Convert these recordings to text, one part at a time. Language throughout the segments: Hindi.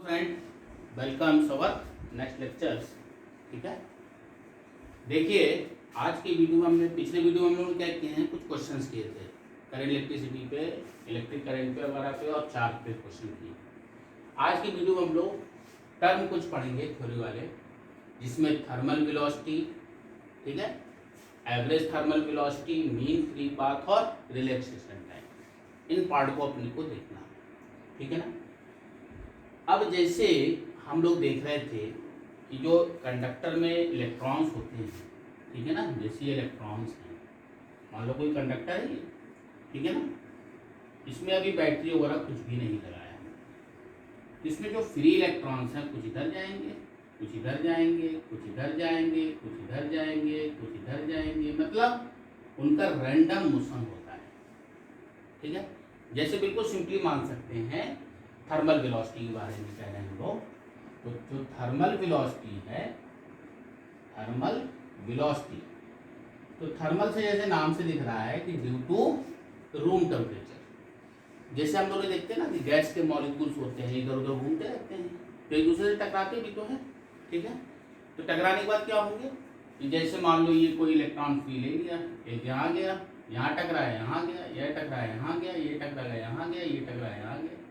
Friend, welcome our next lectures. ठीक है, देखिए आज की वीडियो में हमने पिछले वीडियो में हम लोगों ने क्या किए हैं, कुछ क्वेश्चंस किए थे करंट इलेक्ट्रिसिटी पे, इलेक्ट्रिक करंट पे वगैरह पे और चार्ज पे क्वेश्चन किए। आज की वीडियो में हम लोग टर्म कुछ पढ़ेंगे थ्योरी वाले, जिसमें थर्मल वेलोसिटी, ठीक है, average thermal velocity, mean free path और रिलैक्सेशन टाइम, इन पार्ट को अपने को देखना है। ठीक है ना। अब जैसे हम लोग देख रहे थे कि जो कंडक्टर में इलेक्ट्रॉन्स होते हैं, ठीक है ना, जैसे ये इलेक्ट्रॉन्स हैं, मान लो कोई कंडक्टर है ये, ठीक है ना, इसमें अभी बैटरी वगैरह कुछ भी नहीं लगाया है। इसमें जो फ्री इलेक्ट्रॉन्स हैं कुछ इधर जाएंगे, कुछ इधर जाएंगे, कुछ इधर जाएंगे, कुछ इधर जाएंगे, कुछ इधर जाएंगे, मतलब उनका रैंडम मोशन होता है। ठीक है, जैसे बिल्कुल सिंपली मान सकते हैं थर्मल वेलोसिटी के बारे में कह रहे हैं हम लोग, तो जो थर्मल वेलोसिटी है, थर्मल वेलोसिटी, तो थर्मल से जैसे नाम से दिख रहा है कि ड्यू टू रूम टेम्परेचर। जैसे हम लोग देखते हैं ना कि गैस के मॉलिक्यूल्स होते हैं, इधर उधर घूमते रहते हैं, तो एक दूसरे से टकराते भी तो है। ठीक है, तो टकराने के बाद क्या होंगे कि जैसे मान लो ये कोई इलेक्ट्रॉन फ्री ले लिया, एक यहाँ गया, यहाँ टकराया, यहाँ गया, यह टकराया, यहाँ गया, ये टकराया, यहाँ गया, ये टकराया, यहाँ गया।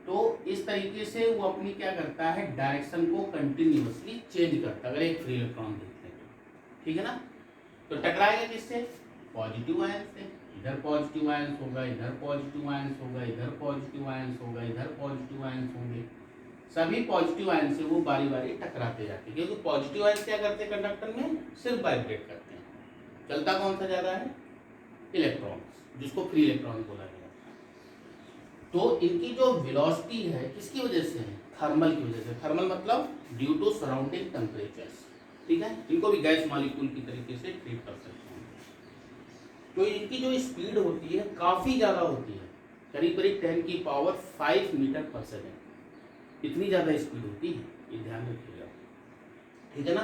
तो इस तरीके से वो अपनी क्या करता है, डायरेक्शन को कंटिन्यूअसली चेंज करता है। अगर एक फ्री इलेक्ट्रॉन देखते हैं तो, ठीक है ना, तो टकराएगा किससे, पॉजिटिव आयन से। इधर पॉजिटिव आयंस होगा, इधर पॉजिटिव आयंस होगा, इधर पॉजिटिव आयंस होगा, इधर पॉजिटिव आयंस होंगे, सभी पॉजिटिव आयन से वो बारी बारी टकराते जाते हैं, क्योंकि पॉजिटिव आयन क्या करते हैं, कंडक्टर में सिर्फ वाइब्रेट करते हैं। चलता कौन सा ज्यादा है, इलेक्ट्रॉन्स, जिसको फ्री इलेक्ट्रॉन बोला गया। तो इनकी जो वेलोसिटी है किसकी वजह से है, थर्मल की वजह से। थर्मल मतलब ड्यू टू सराउंडिंग टेम्परेचर्स। ठीक है, इनको भी गैस मॉलिक्यूल की तरीके से ट्रीट कर सकते हैं। तो इनकी जो स्पीड होती है काफ़ी ज़्यादा होती है, करीब करीब 10 की पावर 5 मीटर पर सेकेंड, इतनी ज़्यादा स्पीड होती है, ये ध्यान रखिएगा। ठीक है ना।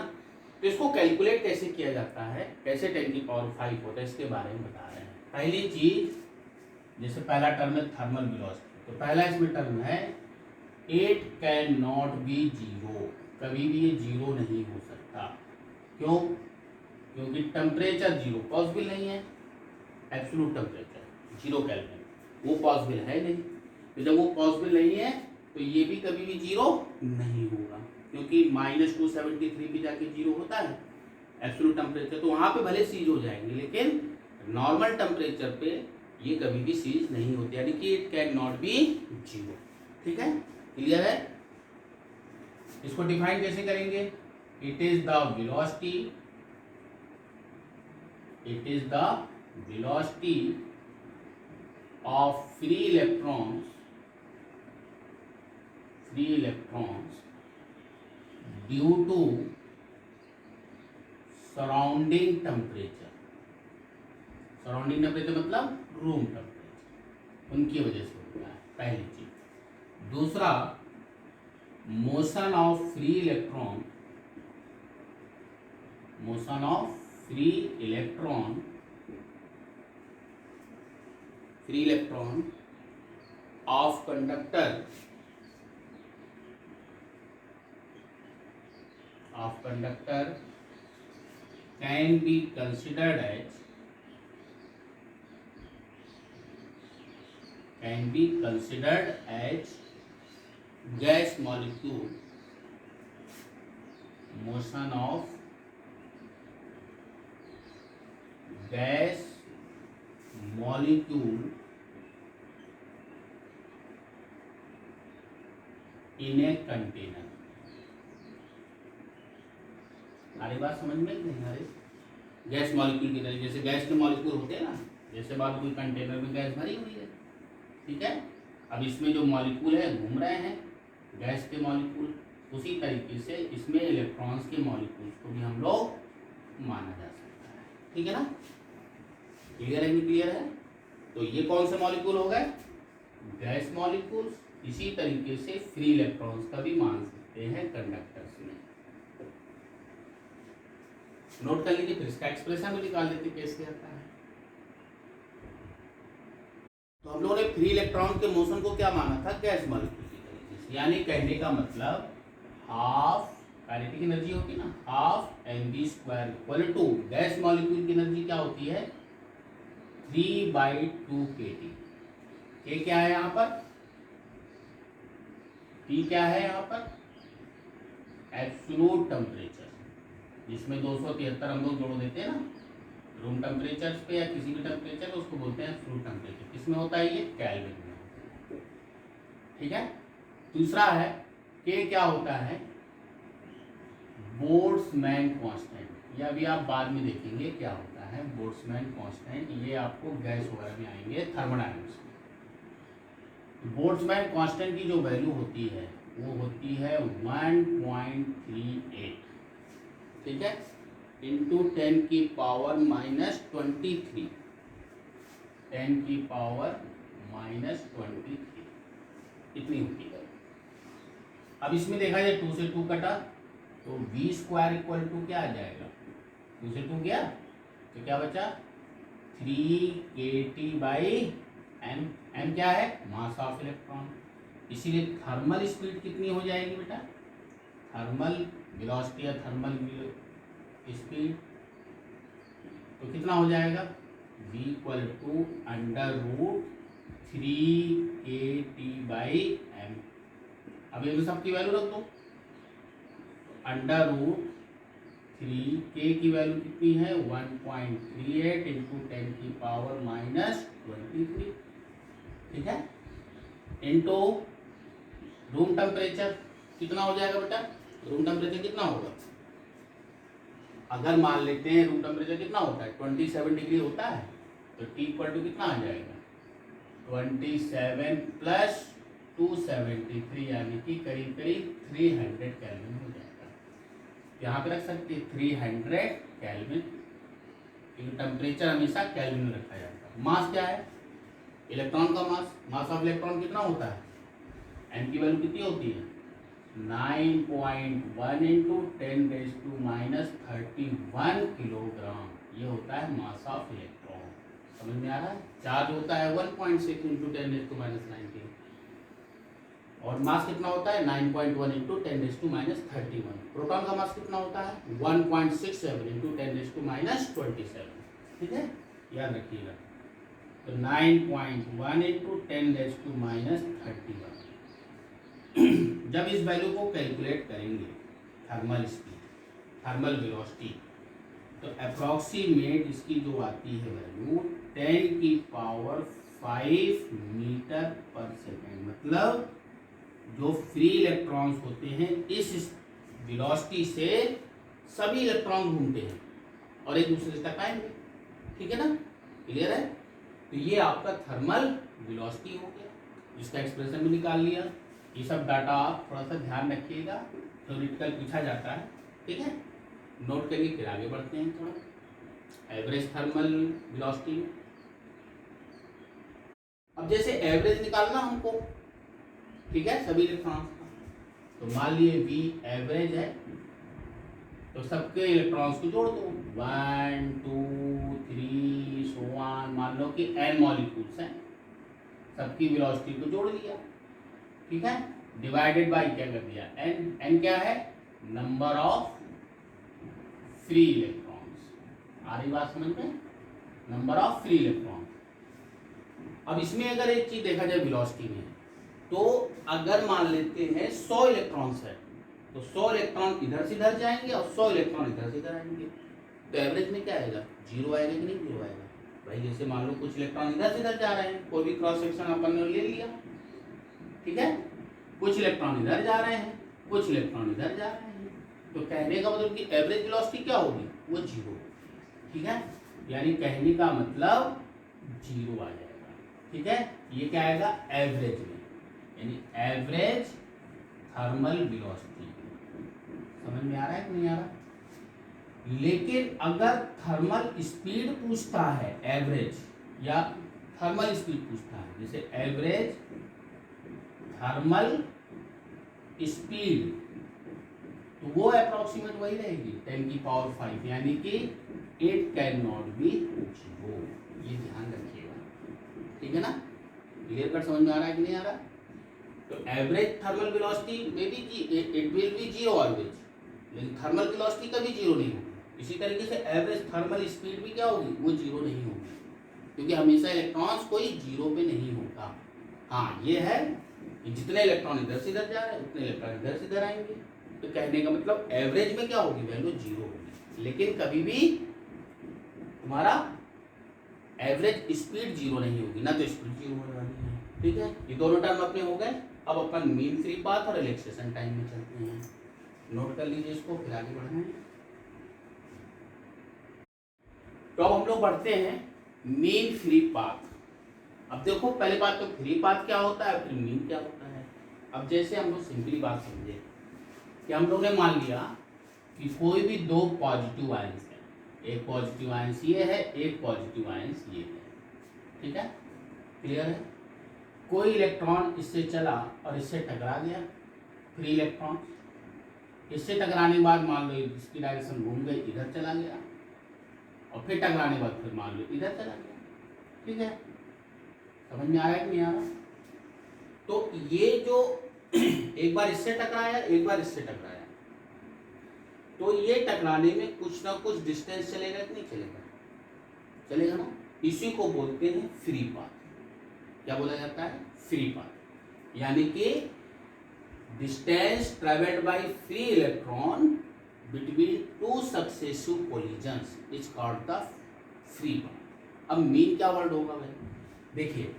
तो इसको कैलकुलेट कैसे किया जाता है, कैसे 10 की पावर 5 होता है, इसके बारे में बता रहे हैं। पहली चीज़, जैसे पहला टर्म है थर्मल वेलोसिटी, तो पहला इसमें टर्म है it can not be zero, कभी भी ये जीरो नहीं हो सकता। क्यों, क्योंकि टेम्परेचर जीरो पॉसिबल नहीं है, एब्सोल्यूट टेम्परेचर जीरो केल्विन वो पॉसिबल है नहीं। तो जब वो पॉसिबल नहीं है तो ये भी कभी भी जीरो नहीं होगा, क्योंकि -273 भी जाके जीरो होता है एब्सोल्यूट टेम्परेचर, तो वहाँ पे भले सीज हो जाएंगे, लेकिन नॉर्मल टेम्परेचर पे ये कभी भी सीज नहीं होती, यानी कि it can not be zero. ठीक है, क्लियर है। इसको डिफाइन कैसे करेंगे, it is the velocity, it is the velocity of free electrons, free electrons due to surrounding temperature. Surrounding temperature मतलब रूम टेम्परेचर, उनकी वजह से होता है, पहली चीज। दूसरा, motion of free electron, motion of free electron, free electron of conductor, of conductor can be considered as, can be considered as gas molecule, motion of gas molecule in a container। अरे बात समझ में नहीं आ रही, गैस मॉलिक्यूल की तरह, जैसे गैस के मॉलिक्यूल होते हैं ना, जैसे बात कोई कंटेनर में गैस भरी हुई है, ठीक है, अब इसमें जो मॉलिक्यूल है घूम रहे हैं गैस के मॉलिक्यूल, उसी तरीके से इसमें इलेक्ट्रॉन्स के मॉलिक्यूल्स को भी हम लोग माना जा सकता है। ठीक है ना, क्लियर है, क्लियर है। तो ये कौन से मॉलिक्यूल हो गए, गैस मॉलिक्यूल्स। इसी तरीके से फ्री इलेक्ट्रॉन्स का भी मान सकते हैं कंडक्टर्स में। नोट कर लीजिए, फिर इसका एक्सप्रेशन भी निकाल लेते कैसे आता है। तो हम लोगों ने फ्री इलेक्ट्रॉन के मोशन को क्या माना था, गैस मॉलिक्यूल की तरीके से। यानी कहने का मतलब हाफ काइनेटिक एनर्जी होती है ना, half mv² equal to gas molecule की एनर्जी क्या होती है 3/2 kT। ये क्या है यहाँ पर, T क्या है यहाँ पर, एब्सोल्यूट टेम्परेचर, जिसमें 273 हम लोग जोड़ देते हैं ना रूम टेम्परेचर पे या किसी भी टेम्परेचर को, उसको बोलते हैं एब्सोल्यूट टेम्परेचर। किसमें होता है ये, केल्विन में। ठीक है। दूसरा है के क्या होता है, बोल्ट्जमैन कांस्टेंट। ये अभी आप बाद में देखेंगे क्या होता है बोल्ट्जमैन कांस्टेंट, ये आपको गैस वगैरह में आएंगे थर्मोडायनामिक्स में। बोल्ट्जमैन कांस्टेंट की जो वैल्यू होती है वो होती है 1.38, ठीक है, इंटू 10 की पावर -23, 10 की पावर -23 इतनी होती है। अब इसमें देखा जाए 2 से 2 कटा तो v² इक्वल टू क्या आ जाएगा, 2 से 2 गया तो क्या बचा 3kT/m। m क्या है, मास ऑफ इलेक्ट्रॉन। इसीलिए थर्मल स्पीड कितनी हो जाएगी बेटा, थर्मल वेलोसिटी या थर्मल स्पीड तो कितना हो जाएगा v इक्वल टू √3kT/m। अब ये सबकी वैल्यू रख दो, √3k की वैल्यू कितनी है 1.38 इंटू 10 की पावर -23, ठीक है, इंटू रूम टेम्परेचर कितना हो जाएगा बेटा, रूम टेम्परेचर कितना होगा, अगर मान लेते हैं रूम टेम्परेचर कितना होता है 27 डिग्री होता है तो T इक्वल टू कितना आ जाएगा 27 प्लस 273 यानी कि करीब करीब 300 केल्विन हो जाएगा। यहाँ पे रख सकते हैं 300 केल्विन, क्योंकि टेम्परेचर हमेशा केल्विन में रखा जाता है। मास क्या है, इलेक्ट्रॉन का मास, मास ऑफ इलेक्ट्रॉन कितना होता है, m की वैल्यू कितनी होती है 9.1 इंटू 10⁻31 किलोग्राम, ये होता है मास ऑफ इलेक्ट्रॉन। समझ में आ रहा है। चार्ज होता है 1.6 इंटू 10⁻19 और मास कितना होता है 9.1 इंटू 10⁻31। प्रोटॉन का मास कितना होता है 1.67 इंटू 10⁻27, ठीक है, याद रखिएगा। तो 9.1 इंटू 10⁻31। जब इस वैल्यू को कैलकुलेट करेंगे थर्मल स्पीड, थर्मल वेलोसिटी, तो अप्रॉक्सीमेट इसकी जो आती है वैल्यू 10 की पावर 5 मीटर पर सेकेंड। मतलब जो फ्री इलेक्ट्रॉन्स होते हैं इस वेलोसिटी से सभी इलेक्ट्रॉन घूमते हैं और एक दूसरे तक आएंगे, ठीक है ना, क्लियर है। तो ये आपका थर्मल वेलोसिटी हो गया, जिसका एक्सप्रेशन भी निकाल लिया। ये सब डाटा आप थोड़ा सा ध्यान रखिएगा, थ्योरेटिकल पूछा जाता है, ठीक है, नोट करिए। फिर आगे बढ़ते हैं थोड़ा एवरेज थर्मल वेलोसिटी में। अब जैसे एवरेज निकालना हमको, ठीक है, सभी इलेक्ट्रॉन्स का, तो मान लिए V एवरेज है तो सबके इलेक्ट्रॉन्स को जोड़ दो 1 2 3 सो ऑन। मान लो कि n मॉलिक्यूल्स हैं, सबकी वेलोसिटी को जोड़ दिया, ठीक है, डिवाइडेड बाय क्या कर दिया n क्या है नंबर ऑफ फ्री इलेक्ट्रॉन्स। आ रही बात समझ में, नंबर ऑफ फ्री इलेक्ट्रॉन। अब इसमें अगर एक चीज देखा जाए वेलोसिटी में, तो अगर मान लेते हैं 100 इलेक्ट्रॉन्स है तो 100 इलेक्ट्रॉन इधर से इधर जाएंगे और 100 इलेक्ट्रॉन इधर से इधर आएंगे, तो एवरेज में क्या आएगा 0 आएगा कि नहीं 0 आएगा भाई। जैसे मान लो कुछ इलेक्ट्रॉन इधर से इधर जा रहे हैं, कोई भी क्रॉस सेक्शन अपन ने ले लिया, ठीक है, कुछ इलेक्ट्रॉन इधर जा रहे हैं, कुछ इलेक्ट्रॉन इधर जा रहे हैं, तो कहने का मतलब कि एवरेज वेलोसिटी क्या होगी वो 0, ठीक है, यानी कहने का मतलब 0 आ जाएगा, ठीक है। ये क्या आएगा एवरेज में, यानी एवरेज थर्मल वेलोसिटी। समझ में आ रहा है कि नहीं आ रहा। लेकिन अगर थर्मल स्पीड पूछता है एवरेज या थर्मल स्पीड पूछता है, जैसे एवरेज थर्मल स्पीड, तो वो अप्रोक्सीमेट वही रहेगी 10 की पावर 5, यानी कि इट कैन नॉट बी 0। ये ध्यान रखिएगा, ठीक है ना। क्लियर कट समझ में आ रहा है कि नहीं आ रहा। तो एवरेज थर्मल वेलोसिटी में भी it will be zero always, लेकिन थर्मल वेलोसिटी कभी जीरो नहीं होगी। इसी तरीके से एवरेज थर्मल स्पीड भी क्या होगी, वो जीरो नहीं होगी, क्योंकि हमेशा इलेक्ट्रॉन्स कोई जीरो पे नहीं होता। हाँ ये है कि जितने इलेक्ट्रॉन इधर से इधर जा रहे हैं उतने इलेक्ट्रॉन इधर से इधर आएंगे, तो कहने का मतलब एवरेज में क्या होगी, वैल्यू जीरो होगी, लेकिन कभी भी तुम्हारा एवरेज स्पीड जीरो नहीं होगी, ना तो स्पीड जीरो होने वाली है। ठीक है, ये दोनों टर्म अपने हो गए। अब अपन मीन फ्री पाथ और रिलैक्सेशन टाइम में चलते हैं। नोट कर लीजिए इसको, फिर आगे बढ़ना है। तो अब हम लोग बढ़ते हैं मीन फ्री पाथ। अब देखो पहले बात तो फ्री पाथ क्या होता है, फिर मीन क्या होता है। अब जैसे हम लोग सिंपली बात समझे कि हम लोग ने मान लिया कि कोई भी दो पॉजिटिव आयंस है, एक पॉजिटिव आयंस ये है, एक पॉजिटिव आयंस ये है। ठीक है, क्लियर है। कोई इलेक्ट्रॉन इससे चला और इससे टकरा गया, फ्री इलेक्ट्रॉन। इससे टकराने के बाद मान लो इसकी डायरेक्शन घूम गई, इधर चला गया, और फिर टकराने के बाद फिर मान लो इधर चला गया। ठीक है, समझ में आ रहा है कि नहीं आ रहा। तो ये जो एक बार इससे टकराया, एक बार इससे टकराया, तो ये टकराने में कुछ ना कुछ डिस्टेंस चलेगा कि नहीं चलेगा, चलेगा ना। इसी को बोलते हैं फ्री पाथ। क्या बोला जाता है, फ्री पाथ, यानी कि distance travelled by free electron between two successive collisions is called the free path. अब मीन क्या वर्ड होगा भाई, देखिए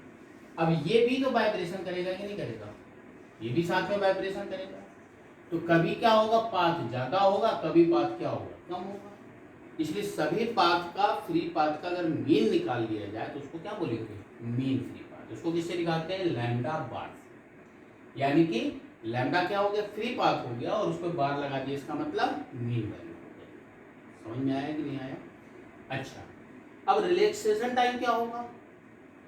अब ये भी तो वाइब्रेशन करेगा कि नहीं करेगा, ये भी साथ में वाइब्रेशन करेगा। तो कभी क्या होगा, पाथ ज्यादा होगा, कभी पाथ क्या होगा, कम होगा। इसलिए सभी पाथ का, फ्री पाथ का अगर मीन निकाल लिया जाए तो उसको क्या बोलेंगे, मीन फ्री पाथ। उसको किससे निकालते हैं, लैम्डा बार। यानी कि लैम्डा क्या हो गया, फ्री पाथ हो गया, और उस पर बार लगा दिया, इसका मतलब मीन वैल्यू हो गया। समझ में आया कि नहीं आया। अच्छा, अब रिलैक्सेशन टाइम क्या होगा,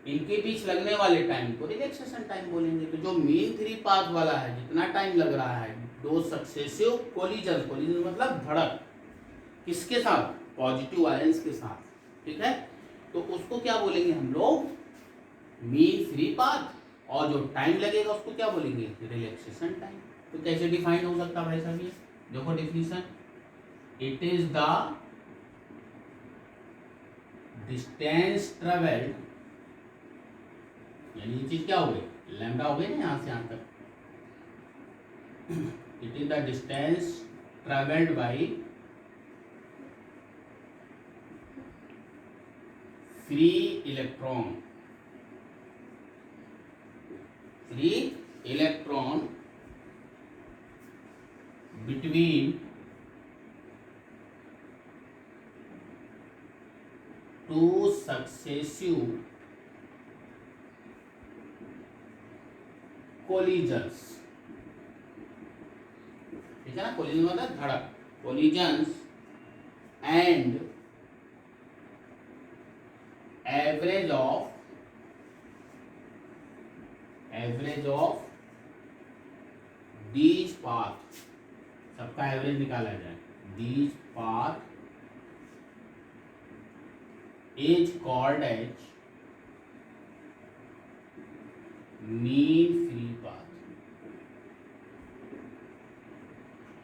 इनके बीच लगने वाले टाइम को रिलैक्सेशन टाइम बोलेंगे। तो जो मीन फ्री पाथ वाला है, जितना टाइम लग रहा है दो सक्सेसिव कोलिजन, कोलिजन मतलब धड़क, किसके साथ, पॉजिटिव आयंस के साथ। ठीक है, तो उसको क्या बोलेंगे हम लोग, मीन फ्री पाथ, और जो टाइम लगेगा उसको क्या बोलेंगे, रिलैक्सेशन टाइम। तो कैसे डिफाइन हो सकता है भाई साहब, ये देखो definition, it is the distance travelled, यानी ये चीज क्या हो गई, लैम्डा हो गई ना यहां से यहां तक। It is the distance travelled by free electron, free electron between two successive collisions. ठीक है ना, कोलिजन मतलब धड़क, collisions and average of these path, सबका एवरेज निकाला जाए, these path is called as mean free path.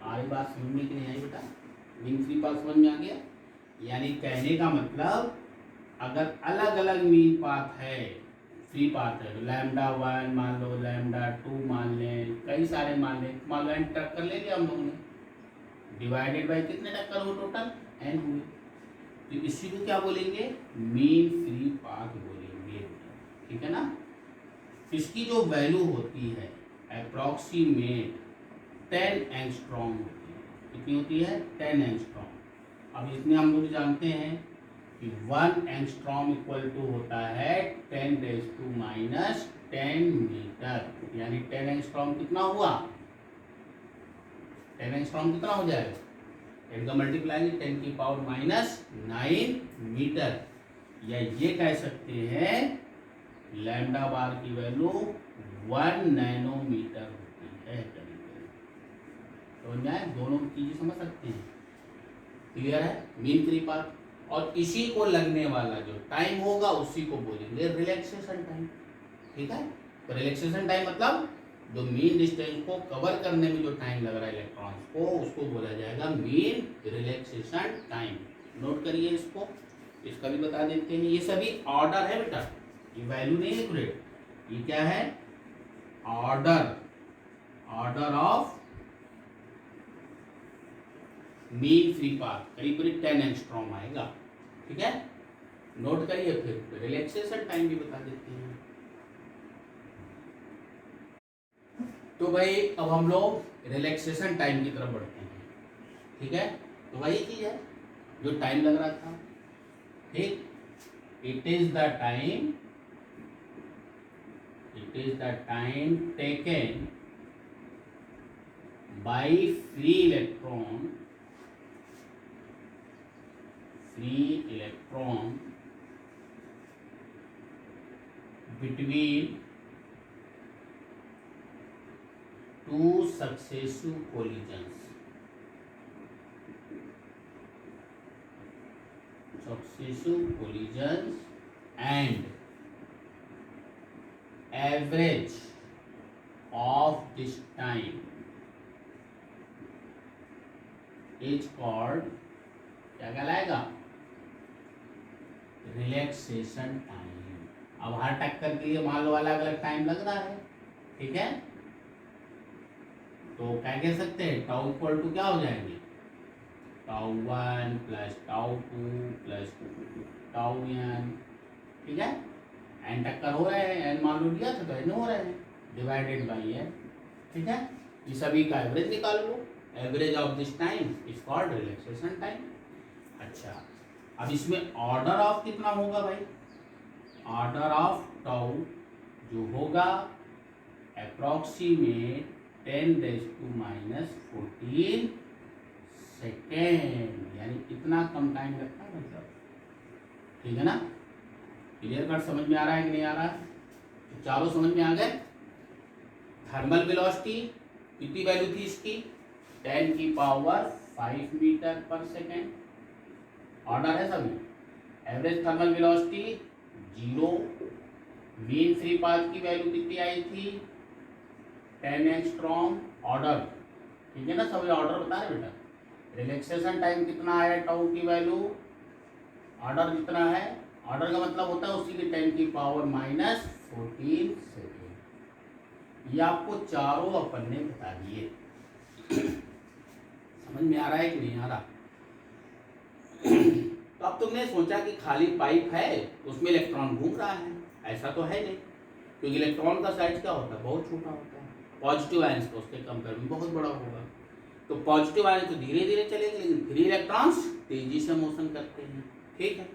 आगे बात समझ में कि नहीं आई बेटा, मीन फ्री पाथ समझ में आ गया। यानी कहने का मतलब अगर अलग अलग मीन पाथ है, फ्री पाथ है, लैम्डा 1 मान लो, लैम्डा 2 मान लें, कई सारे मान लें, मान लो n टक्कर ले लिया हम लोगों ने, डिवाइडेड बाय कितने टक्कर हुए टोटल, n हुए, तो इसी को क्या बोलेंगे, मीन फ्री पाथ बोलेंगे। ठीक है ना। इसकी जो वैल्यू होती है अप्रॉक्सीमेट 10 एंगस्ट्रॉम होती है। कितनी होती है, 10 एंगस्ट्रॉम। अब इसमें हम लोग जानते हैं कि 1 एंगस्ट्रॉम इक्वल टू होता है 10⁻⁻10 मीटर, यानी 10 एंगस्ट्रॉम कितना हुआ, 10 एंगस्ट्रॉम कितना हो जाएगा, 10 का मल्टीप्लाई 10⁻⁹ मीटर, या ये कह सकते हैं लैम्डा बार की वैल्यू 1 नैनोमीटर होती है। तो दोनों चीजें समझ सकते हैं, क्लियर है। मीन फ्री पाथ, और इसी को लगने वाला जो टाइम होगा उसी को बोलेंगे रिलैक्सेशन टाइम। ठीक है, तो रिलैक्सेशन टाइम मतलब जो मीन डिस्टेंस को कवर करने में जो टाइम लग रहा है इलेक्ट्रॉन्स को, उसको बोला जाएगा मीन रिलैक्सेशन टाइम। नोट करिए इसको, इसका भी बता देते हैं। ये सभी ऑर्डर है बेटा, ये वैल्यू नहीं है ग्रेड, ये क्या है? Order, order of mean free path करीब करीब 10 एंगस्ट्रॉम आएगा। ठीक है, नोट करिए। फिर रिलैक्सेशन टाइम भी बता देते हैं। तो भाई अब हम लोग रिलैक्सेशन टाइम की तरफ बढ़ते हैं। ठीक है, तो वही चीज है जो टाइम लग रहा था। ठीक, it is the time, it is the time taken by free electron, free electron between two successive collisions, and average of this time is called, क्या कहलाएगा? Relaxation time. अब हर टक्कर के लिए मान लो अलग अलग टाइम लग रहा है। ठीक है, तो क्या कह सकते हैं? टाउ इक्वल टू क्या हो जाएंगे? Tau 1 plus tau 2 plus tau n। ठीक है, एन टक्कर हो रहे हैं, एन मान लो दिया था तो एन हो रहे हैं, डिवाइडेड बाई एन। ठीक है, ये सभी का एवरेज निकाल लो। Average of this time is called relaxation time. अच्छा, अब इसमें ऑर्डर ऑफ कितना होगा भाई? ऑर्डर ऑफ टाउ जो होगा अप्रॉक्सीमेट 10⁻⁴ सेकेंड, यानी इतना कम टाइम लगता है मतलब। ठीक है ना, क्लियर कट समझ में आ रहा है कि नहीं आ रहा है? तो चारों समझ में आ गए। थर्मल वेलोसिटी कितनी वैल्यू थी इसकी? 10⁵ मीटर पर सेकेंड। ऑर्डर है सभी। Average thermal velocity 0। Mean free path की वैल्यू कितनी आई थी? 10 एंगस्ट्रॉम। ऑर्डर, ठीक है ना, सभी ऑर्डर बता रहे बेटा। रिलैक्सेशन टाइम कितना आया टाउ की वैल्यू? ऑर्डर कितना है? ऑर्डर का मतलब होता है उसी के 10⁻⁻14 सेकेंड। ये आपको चारों अपन ने बता दिए। समझ में आ रहा है कि नहीं आ रहा? तो अब तुमने सोचा कि खाली पाइप है उसमें इलेक्ट्रॉन घूम रहा है, ऐसा तो है नहीं, क्योंकि इलेक्ट्रॉन का साइज क्या होता है? बहुत छोटा होता है। पॉजिटिव आयंस तो उसके कंपेयर में बहुत बड़ा होगा। तो पॉजिटिव आयंस तो धीरे धीरे चलेंगे, लेकिन फ्री इलेक्ट्रॉन्स तेजी से मोशन करते हैं। ठीक है,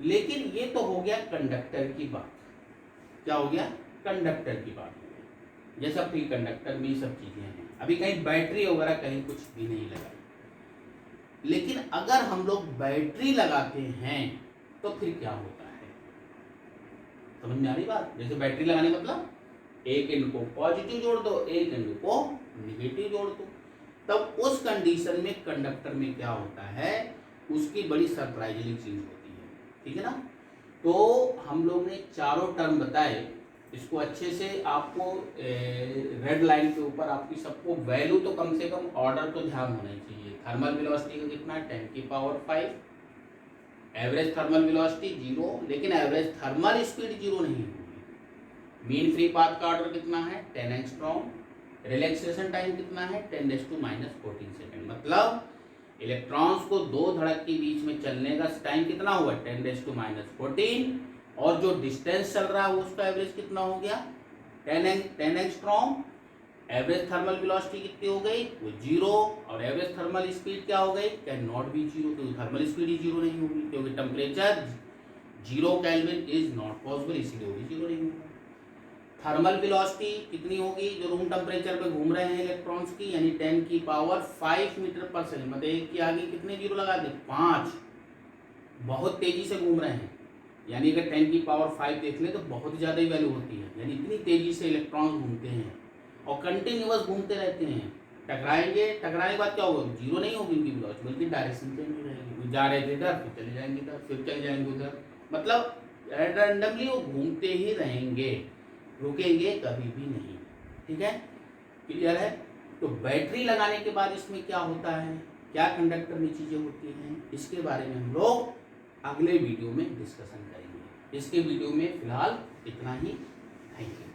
लेकिन ये तो हो गया कंडक्टर की बात। क्या हो गया? कंडक्टर की बात हो गई। ये सब फ्री कंडक्टर में सब चीजें हैं। अभी कहीं बैटरी वगैरह कहीं कुछ भी नहीं लगा। लेकिन अगर हम लोग बैटरी लगाते हैं तो फिर क्या होता है? समझ में आ रही बात? जैसे बैटरी लगाने मतलब एक एंड को पॉजिटिव जोड़ दो, एक एंड को निगेटिव जोड़ दो। तब उस कंडीशन में कंडक्टर में क्या होता है, उसकी बड़ी सरप्राइजिंग चीज होती है। ठीक है ना? तो हम लोग ने चारों टर्म बताए, इसको अच्छे से आपको रेड लाइन के ऊपर आपकी सबको वैल्यू तो कम से कम ऑर्डर तो ध्यान होना चाहिए। थर्मल वेलोसिटी का कितना? 10⁵। एवरेज थर्मल वेलोसिटी 0, लेकिन एवरेज थर्मल स्पीड 0 नहीं होगी। मीन फ्री पाथ का ऑर्डर कितना है? 10 एंगस्ट्रॉम। रिलैक्सेशन टाइम कितना है? 10⁻⁴ सेकेंड। मतलब इलेक्ट्रॉन्स को दो धड़क के बीच में चलने का टाइम कितना हुआ? 10⁻⁴। और जो डिस्टेंस चल रहा है उसका एवरेज कितना हो गया? 10 एंगस्ट्रॉम। एवरेज थर्मल वेलोसिटी कितनी हो गई? वो 0। और एवरेज थर्मल स्पीड क्या हो गई? कैन नॉट बी 0, क्योंकि थर्मल स्पीड ही 0 नहीं होगी, क्योंकि temperature 0 kelvin is not possible, इसीलिए वो भी 0 नहीं होगा। थर्मल वेलोसिटी कितनी होगी जो रूम टेम्परेचर पे घूम रहे हैं इलेक्ट्रॉन्स की? यानी 10⁵ मीटर पर सेकेंड। मतलब एक के आगे कितने जीरो लगा दे? 5। बहुत तेजी से घूम रहे हैं, यानी अगर 10⁵ देख ले तो बहुत ज़्यादा ही वैल्यू होती है। यानी इतनी तेजी से इलेक्ट्रॉन्स घूमते हैं और कंटिन्यूअस घूमते रहते हैं। टकराएंगे, टकराने के बाद क्या होगा? 0 नहीं होगी उनकी वेलोसिटी, बल्कि डायरेक्शन चेंज हो जाएगी। जा रहे थे इधर, फिर चले जाएंगे इधर, फिर चले जाएंगे उधर। मतलब रैंडमली वो घूमते ही रहेंगे, रुकेंगे कभी भी नहीं। ठीक है, क्लियर है। तो बैटरी लगाने के बाद इसमें क्या होता है, क्या कंडक्टर में चीज़ें होती हैं, इसके बारे में हम लोग अगले वीडियो में डिस्कशन करेंगे। इसके वीडियो में फिलहाल इतना ही। Thank you.